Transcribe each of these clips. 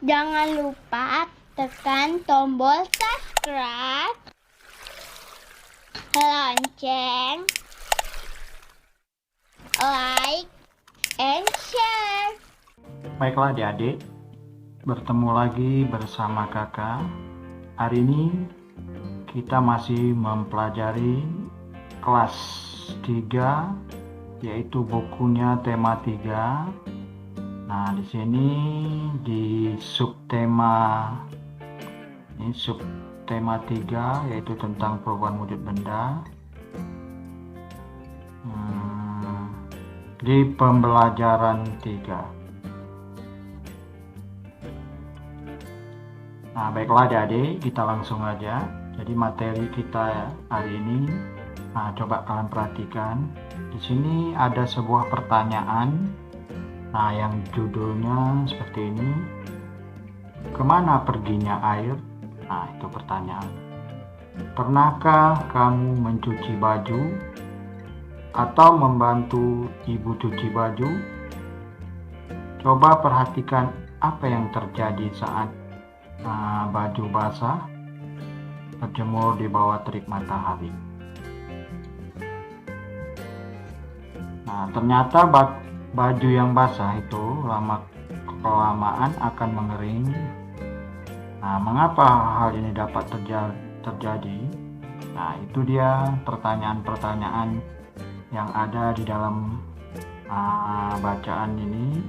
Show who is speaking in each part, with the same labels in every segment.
Speaker 1: Jangan lupa tekan tombol subscribe, lonceng, like, and share.
Speaker 2: Baiklah adik-adik, bertemu lagi bersama kakak. Hari ini kita masih mempelajari kelas 3, yaitu bukunya tema 3. Nah, di sini di subtema 3, yaitu tentang perubahan wujud benda. Di pembelajaran 3. Nah, baiklah adik-adik, kita langsung aja. Jadi materi kita hari ini, coba kalian perhatikan. Di sini ada sebuah pertanyaan. Nah, yang judulnya seperti ini. Kemana perginya air? Nah, itu pertanyaan. Pernahkah kamu mencuci baju atau membantu ibu cuci baju? Coba perhatikan apa yang terjadi saat baju basah berjemur di bawah terik matahari. Nah, ternyata baju yang basah itu kelamaan akan mengering. Nah, mengapa hal ini dapat terjadi? Nah, itu dia pertanyaan-pertanyaan yang ada di dalam bacaan ini,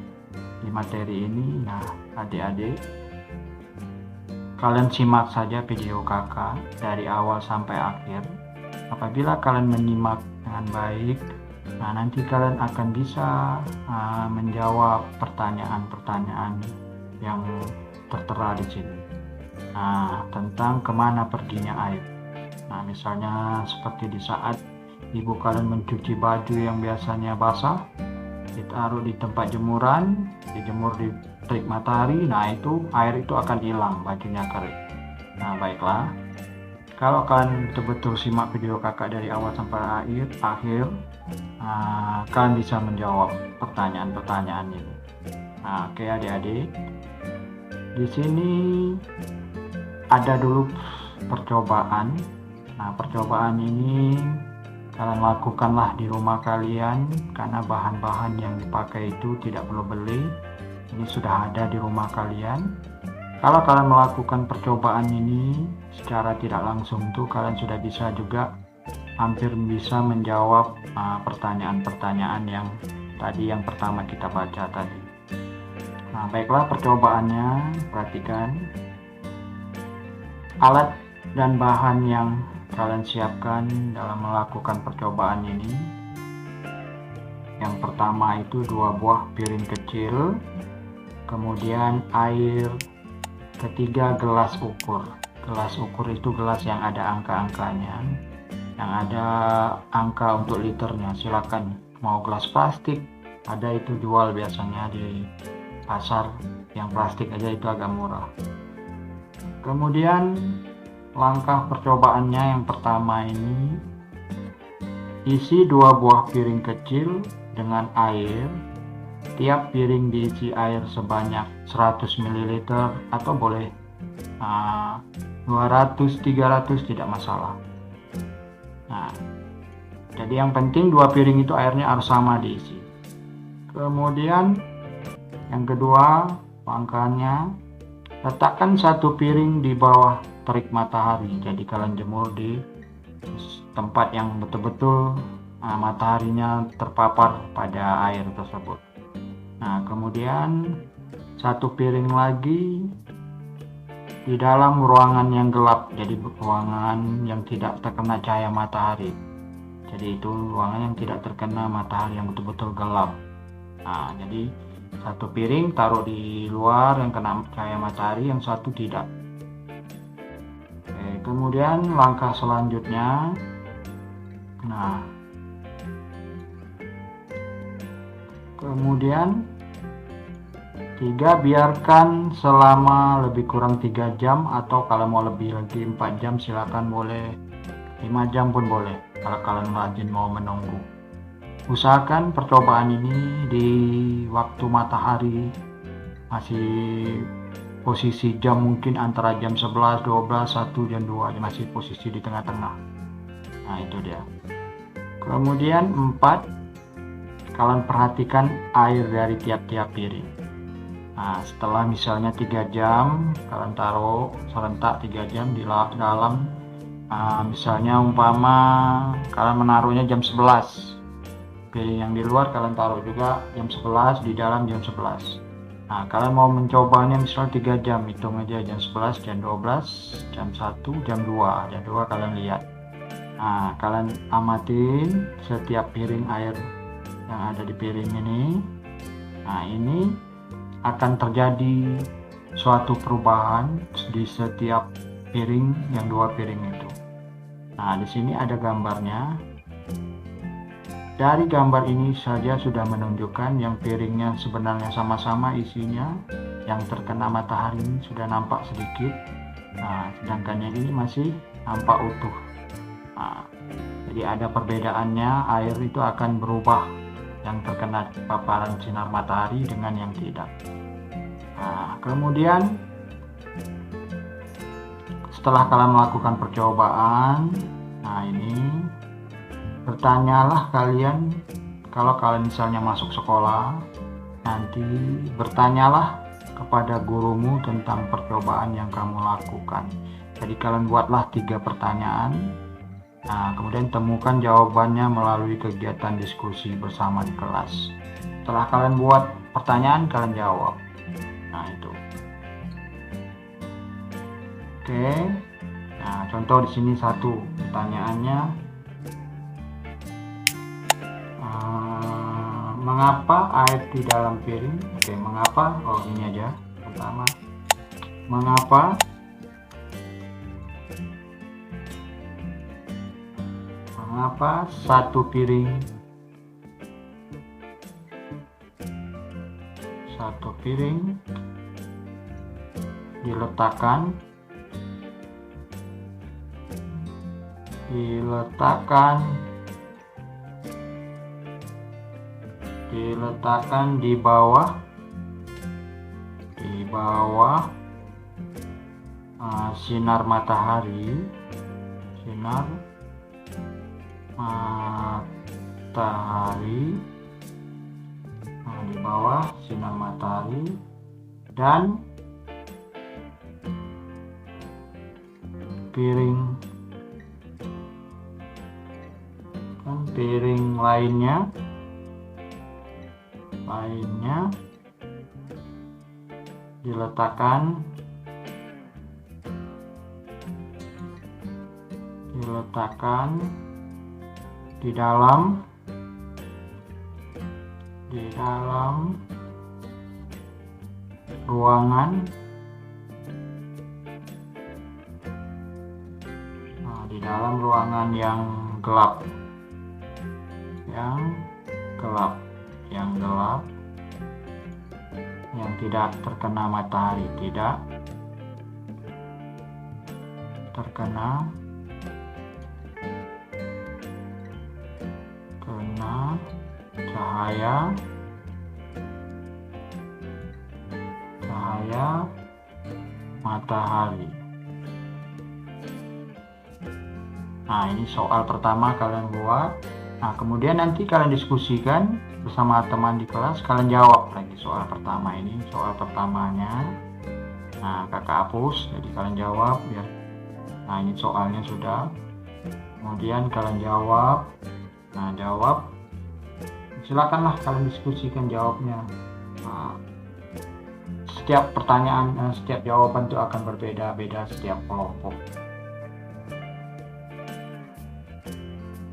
Speaker 2: di materi ini. Nah, adik-adik, kalian simak saja video kakak dari awal sampai akhir. Apabila kalian menyimak dengan baik, nanti kalian akan bisa menjawab pertanyaan-pertanyaan yang tertera di sini. Nah, tentang kemana perginya air. Nah, misalnya seperti di saat ibu kalian mencuci baju yang biasanya basah, ditaruh di tempat jemuran, dijemur di terik matahari. Nah, itu air itu akan hilang, bajunya kering. Nah, baiklah, kalau kalian betul-betul simak video kakak dari awal sampai akhir, kalian bisa menjawab pertanyaan-pertanyaan ini. Nah, oke adik-adik, di sini ada dulu percobaan. Nah, percobaan ini kalian lakukanlah di rumah kalian, karena bahan-bahan yang dipakai itu tidak perlu beli. Ini sudah ada di rumah kalian. Kalau kalian melakukan percobaan ini secara tidak langsung tuh, kalian sudah bisa juga hampir bisa menjawab pertanyaan-pertanyaan yang tadi, yang pertama kita baca tadi. Nah, baiklah, percobaannya perhatikan. Alat dan bahan yang kalian siapkan dalam melakukan percobaan ini. Yang pertama itu 2 buah piring kecil, kemudian air, ketiga gelas ukur. Gelas ukur itu gelas yang ada angka-angkanya, yang ada angka untuk liternya. Silakan, mau gelas plastik, ada itu jual biasanya di pasar, yang plastik aja itu agak murah. Kemudian langkah percobaannya yang pertama ini, isi 2 buah piring kecil dengan air. Tiap piring diisi air sebanyak 100 ml atau boleh 200-300, tidak masalah. Nah, jadi yang penting 2 piring itu airnya harus sama diisi. Kemudian yang kedua, langkahnya, letakkan 1 piring di bawah terik matahari. Jadi kalian jemur di tempat yang betul-betul mataharinya terpapar pada air tersebut. Nah, kemudian 1 piring lagi di dalam ruangan yang gelap, jadi ruangan yang tidak terkena cahaya matahari. Jadi itu ruangan yang tidak terkena matahari, yang betul-betul gelap. Nah, jadi 1 piring taruh di luar yang kena cahaya matahari, yang satu tidak. Oke, kemudian langkah selanjutnya, kemudian 3, biarkan selama lebih kurang 3 jam, atau kalau mau lebih lagi 4 jam silakan, boleh 5 jam pun boleh kalau kalian rajin mau menunggu. Usahakan percobaan ini di waktu matahari masih posisi jam mungkin antara jam 11, 12, 1, jam 2, masih posisi di tengah-tengah. Nah, itu dia. Kemudian 4, kalian perhatikan air dari tiap-tiap piring. Nah, setelah misalnya 3 jam, kalian taruh serentak 3 jam di dalam, misalnya umpama kalian menaruhnya jam 11. Piring yang di luar kalian taruh juga jam 11, di dalam jam 11. Nah, kalian mau mencobanya misalnya 3 jam, hitung aja jam 11, jam 12, jam 1, jam 2. Jam 2 kalian lihat. Nah, kalian amatin setiap piring air yang ada di piring ini. Nah, ini akan terjadi suatu perubahan di setiap piring, yang 2 piring itu. Nah, di sini ada gambarnya. Dari gambar ini saja sudah menunjukkan yang piringnya sebenarnya sama-sama isinya. Yang terkena matahari ini sudah nampak sedikit. Nah, sedangkan yang ini masih nampak utuh. Nah, jadi ada perbedaannya, air itu akan berubah yang terkena paparan sinar matahari dengan yang tidak. Nah, kemudian setelah kalian melakukan percobaan, nah ini bertanyalah kalian, kalau kalian misalnya masuk sekolah, nanti bertanyalah kepada gurumu tentang percobaan yang kamu lakukan. Jadi kalian buatlah 3 pertanyaan. Nah, kemudian temukan jawabannya melalui kegiatan diskusi bersama di kelas. Setelah kalian buat pertanyaan, kalian jawab. Nah, itu. Oke. Nah, contoh di sini 1 pertanyaannya. Mengapa air di dalam piring? Oke, mengapa? Oh, ini aja. Pertama. Mengapa satu piring diletakkan di bawah sinar matahari, di bawah sinar matahari, dan piring lainnya diletakkan di dalam ruangan, di dalam ruangan yang gelap, yang tidak terkena matahari, tidak terkena cahaya matahari. Nah, ini soal pertama kalian buat. Nah, kemudian nanti kalian diskusikan bersama teman di kelas, kalian jawab lagi soal pertama ini, soal pertamanya. Nah, kakak hapus, jadi kalian jawab ya. Nah, ini soalnya sudah. Kemudian kalian jawab. Nah, jawab. Silakanlah kalian diskusikan jawabnya. Nah, setiap pertanyaan, setiap jawaban itu akan berbeda-beda setiap kelompok.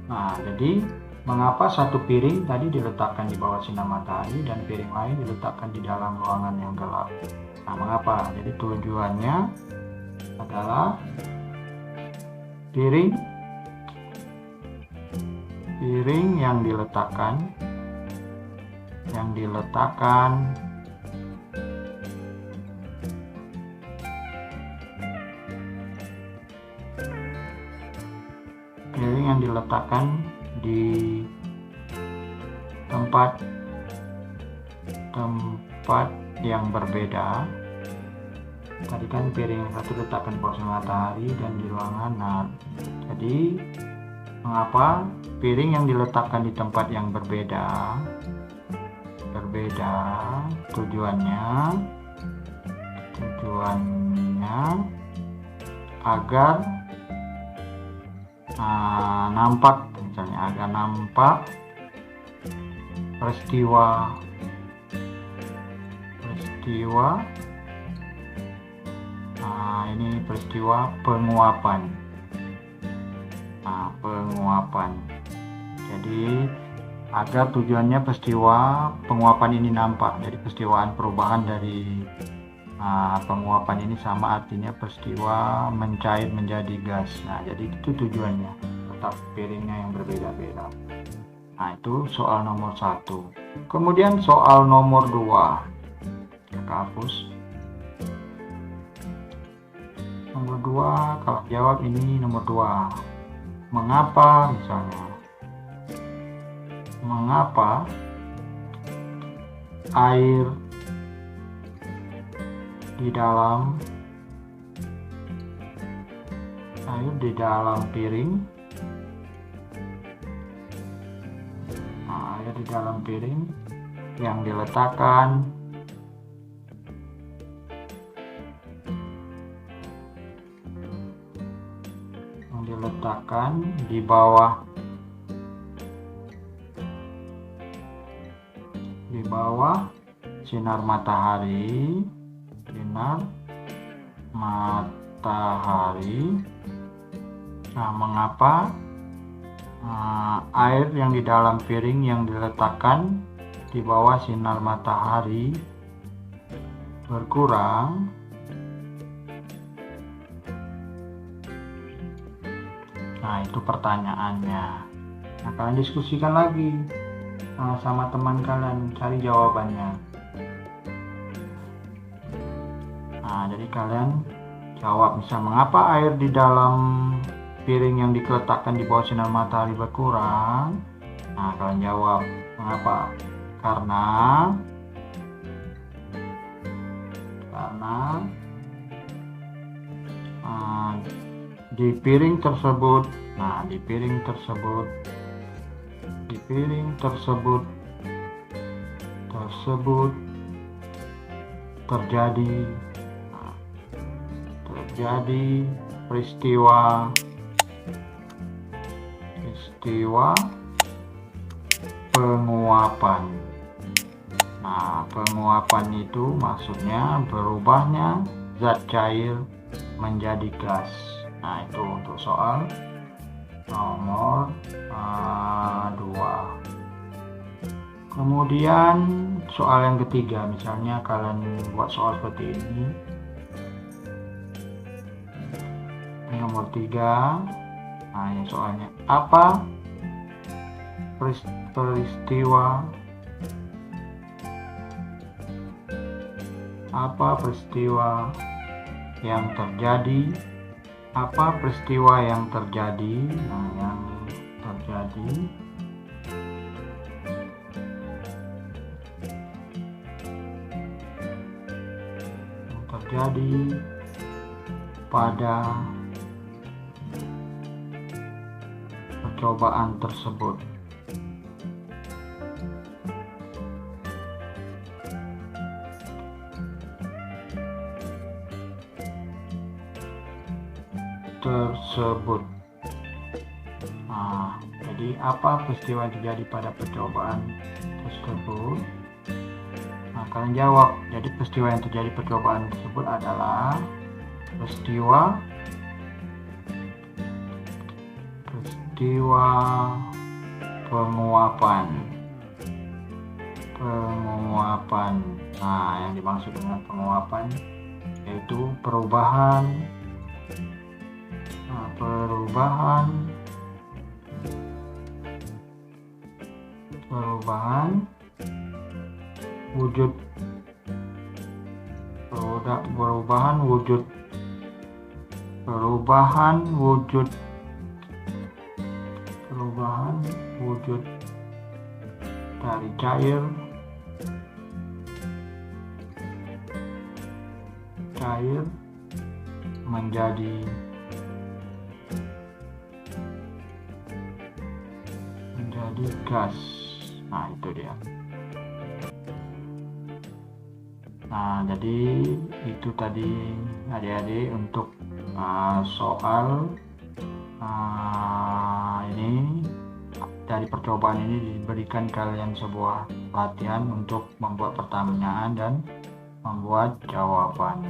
Speaker 2: Nah, jadi mengapa satu piring tadi diletakkan di bawah sinar matahari dan piring lain diletakkan di dalam ruangan yang gelap? Nah, mengapa? Jadi tujuannya adalah piring yang diletakkan di tempat yang berbeda Tadi kan piring yang satu letakkan di bawah sinar matahari dan di ruangan. Nah, jadi mengapa piring yang diletakkan di tempat yang berbeda tujuannya agar nampak, misalnya agar nampak peristiwa ini peristiwa penguapan. Jadi agar tujuannya peristiwa penguapan ini nampak. Jadi peristiwaan perubahan dari penguapan ini sama artinya peristiwa mencair menjadi gas. Nah, jadi itu tujuannya, tetap piringnya yang berbeda-beda. Nah, itu soal nomor 1. Kemudian soal nomor 2. Kakak hapus. Nomor 2, kalau jawab ini nomor 2. Mengapa, misalnya, mengapa air di dalam piring, air di dalam piring yang diletakkan di bawah sinar matahari. Nah, mengapa air yang di dalam piring yang diletakkan di bawah sinar matahari berkurang Nah, itu pertanyaannya. Nah, kalian diskusikan lagi sama teman kalian, cari jawabannya. Nah, jadi kalian jawab, misal mengapa air di dalam piring yang diletakkan di bawah sinar matahari berkurang? Nah, kalian jawab, mengapa? Karena di piring tersebut terjadi peristiwa penguapan. Nah, penguapan itu maksudnya berubahnya zat cair menjadi gas. Nah, itu untuk soal nomor 2. Kemudian soal yang ketiga, misalnya kalian buat soal seperti ini. Nomor 3. Nah, ini soalnya apa peristiwa yang terjadi? Nah, yang terjadi pada percobaan tersebut. Nah, jadi apa peristiwa yang terjadi pada percobaan tersebut? Nah, kalian jawab. Jadi peristiwa yang terjadi percobaan tersebut adalah peristiwa penguapan. Nah, yang dimaksud dengan penguapan yaitu perubahan wujud dari cair menjadi gas. Nah, itu dia. Nah, jadi itu tadi adik-adik untuk soal ini. Dari percobaan ini diberikan kalian sebuah latihan untuk membuat pertanyaan dan membuat jawaban.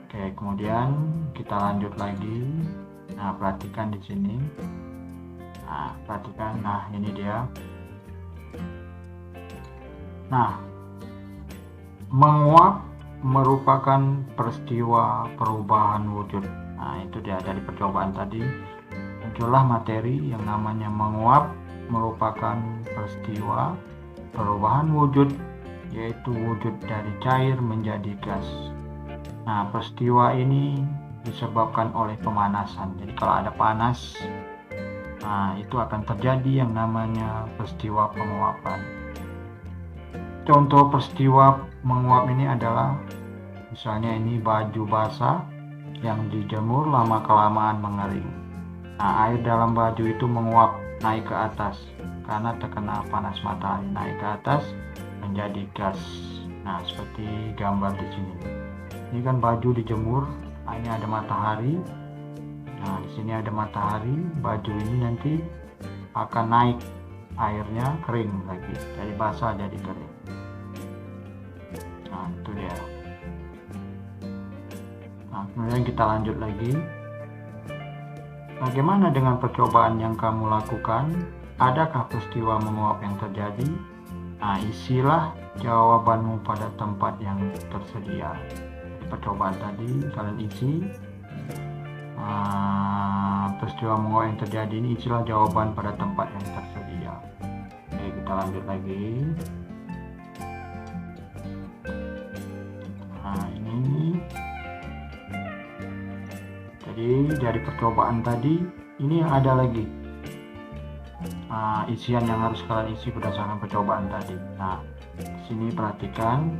Speaker 2: Oke, kemudian kita lanjut lagi. Nah, perhatikan di sini. Nah, perhatikan. Nah, ini dia. Nah, menguap merupakan peristiwa perubahan wujud. Nah, itu dia dari percobaan tadi. Muncullah materi yang namanya menguap merupakan peristiwa perubahan wujud, yaitu wujud dari cair menjadi gas. Nah, peristiwa ini disebabkan oleh pemanasan. Jadi kalau ada panas, nah itu akan terjadi yang namanya peristiwa penguapan. Contoh peristiwa menguap ini adalah misalnya ini baju basah yang dijemur lama-kelamaan mengering. Nah, air dalam baju itu menguap naik ke atas karena terkena panas matahari, naik ke atas menjadi gas. Nah, seperti gambar di sini. Ini kan baju dijemur, ini ada matahari. Nah, di sini ada matahari, baju ini nanti akan naik, airnya kering lagi, dari basah jadi kering. Nah, itu dia. Nah, kemudian kita lanjut lagi. Bagaimana dengan percobaan yang kamu lakukan? Adakah peristiwa menguap yang terjadi? Nah, isilah jawabanmu pada tempat yang tersedia. Percobaan tadi kalian isi. Peristiwa menguap yang terjadi ini isilah jawaban pada tempat yang tersedia. Oke, kita lanjut lagi. Nah, ini jadi dari percobaan tadi ini ada lagi isian yang harus kalian isi berdasarkan percobaan tadi. Nah, di sini perhatikan.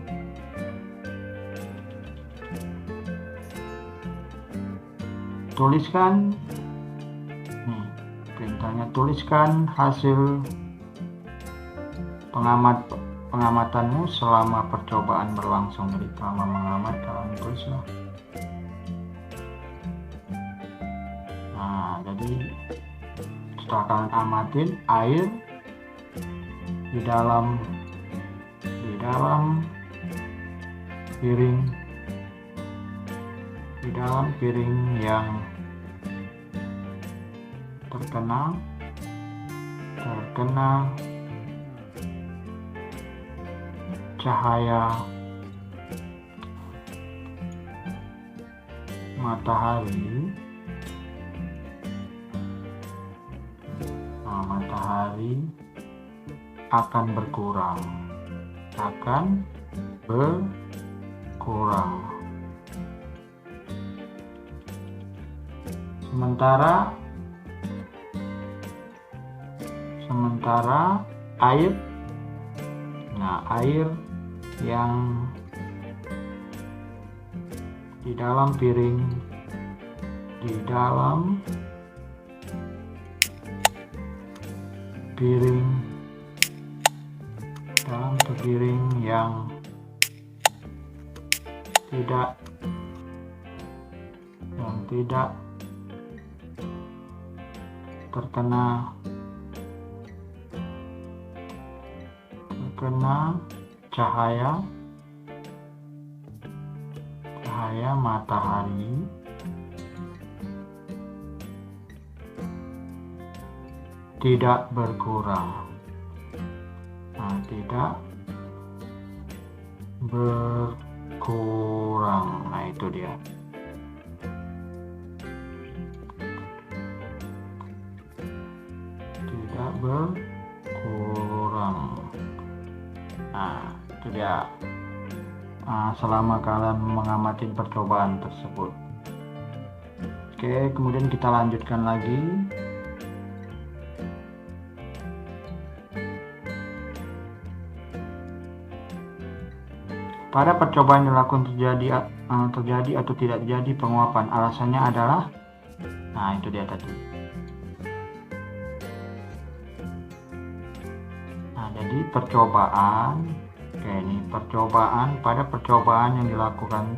Speaker 2: Tuliskan, nih perintahnya, tuliskan hasil pengamatanmu selama percobaan berlangsung. Jadi selama mengamat kalian tulislah. Nah, jadi setelah kalian amatin air di dalam piring yang terkena cahaya matahari. Nah, matahari akan berkurang. Sementara air yang di dalam piring yang tidak terkena cahaya matahari tidak berkurang. Nah, tidak berkurang. Nah, itu dia. Tidak berkurang. Nah, itu dia. Selama kalian mengamati percobaan tersebut. Oke, kemudian kita lanjutkan lagi. Pada percobaan dilakukan terjadi atau tidak terjadi penguapan, alasannya adalah, nah itu dia tadi. Nah, jadi percobaan, pada percobaan yang dilakukan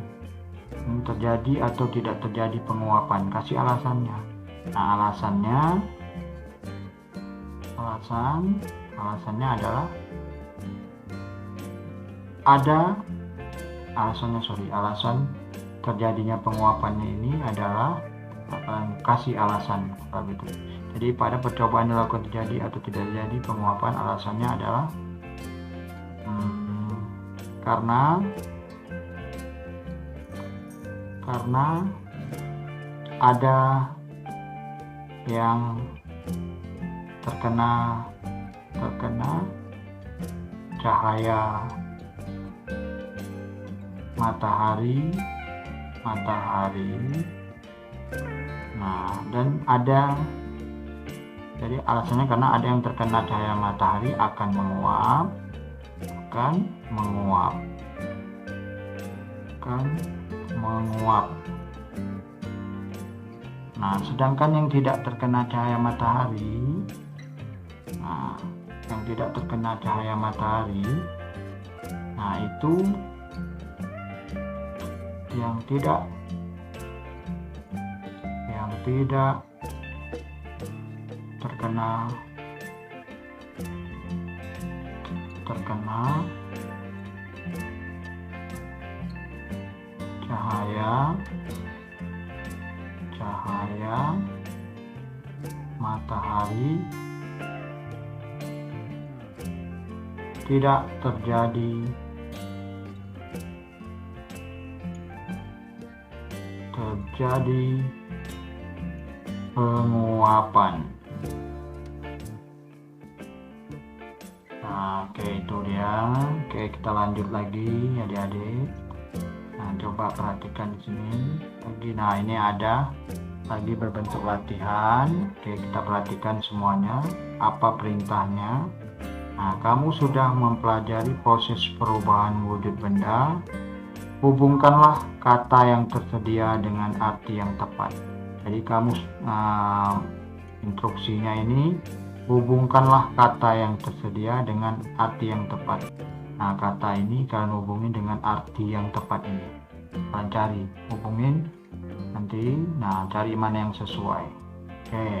Speaker 2: terjadi atau tidak terjadi penguapan, kasih alasannya. Nah, alasannya adalah alasan terjadinya penguapannya ini adalah kasih alasan begitu. Jadi pada percobaan dilakukan terjadi atau tidak terjadi penguapan, alasannya adalah karena ada yang terkena cahaya matahari. Nah, dan jadi alasannya karena ada yang terkena cahaya matahari akan menguap. Nah, sedangkan yang tidak terkena cahaya matahari, nah itu yang tidak terkena cahaya matahari tidak terjadi penguapan. Nah, oke, itu dia. Oke, kita lanjut lagi adik-adik. Nah, coba perhatikan di sini lagi. Nah, ini ada lagi berbentuk latihan. Oke, kita perhatikan semuanya. Apa perintahnya? Nah, kamu sudah mempelajari proses perubahan wujud benda. Hubungkanlah kata yang tersedia dengan arti yang tepat. Jadi kamu instruksinya ini, hubungkanlah kata yang tersedia dengan arti yang tepat. Nah, kata ini kalian hubungin dengan arti yang tepat ini. Kalian cari, hubungin nanti. Nah, cari mana yang sesuai. Oke.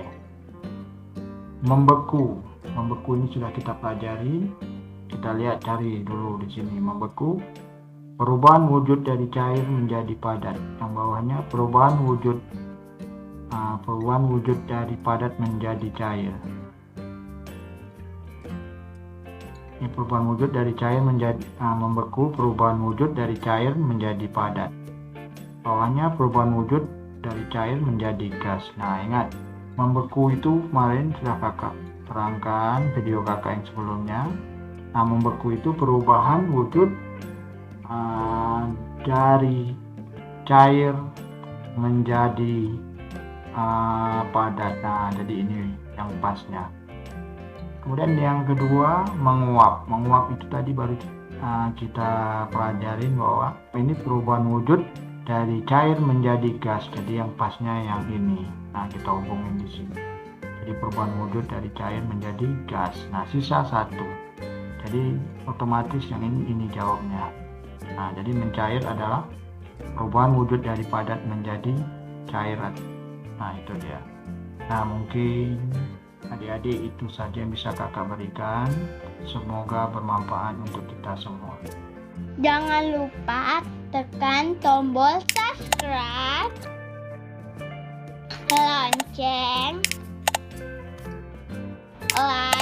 Speaker 2: Membeku ini sudah kita pelajari. Kita lihat, cari dulu di sini. Membeku, perubahan wujud dari cair menjadi padat. Yang bawahnya perubahan wujud dari padat menjadi cair. Ini perubahan wujud dari cair menjadi membeku, perubahan wujud dari cair menjadi padat. Bawahnya perubahan wujud dari cair menjadi gas. Nah, ingat, membeku itu kemarin sudah kakak terangkan video kakak yang sebelumnya. Nah, membeku itu perubahan wujud dari cair menjadi padat. Nah, jadi ini yang pasnya. Kemudian yang kedua, menguap. Menguap itu tadi baru kita pelajarin bahwa ini perubahan wujud dari cair menjadi gas. Jadi yang pasnya yang ini. Nah, kita hubungin di sini. Jadi perubahan wujud dari cair menjadi gas. Nah, sisa satu. Jadi otomatis yang ini jawabnya. Nah, jadi mencair adalah perubahan wujud dari padat menjadi cair. Nah, itu dia. Nah, mungkin adik-adik itu saja yang bisa kakak berikan. Semoga bermanfaat untuk kita semua.
Speaker 1: Jangan lupa tekan tombol subscribe, lonceng, like,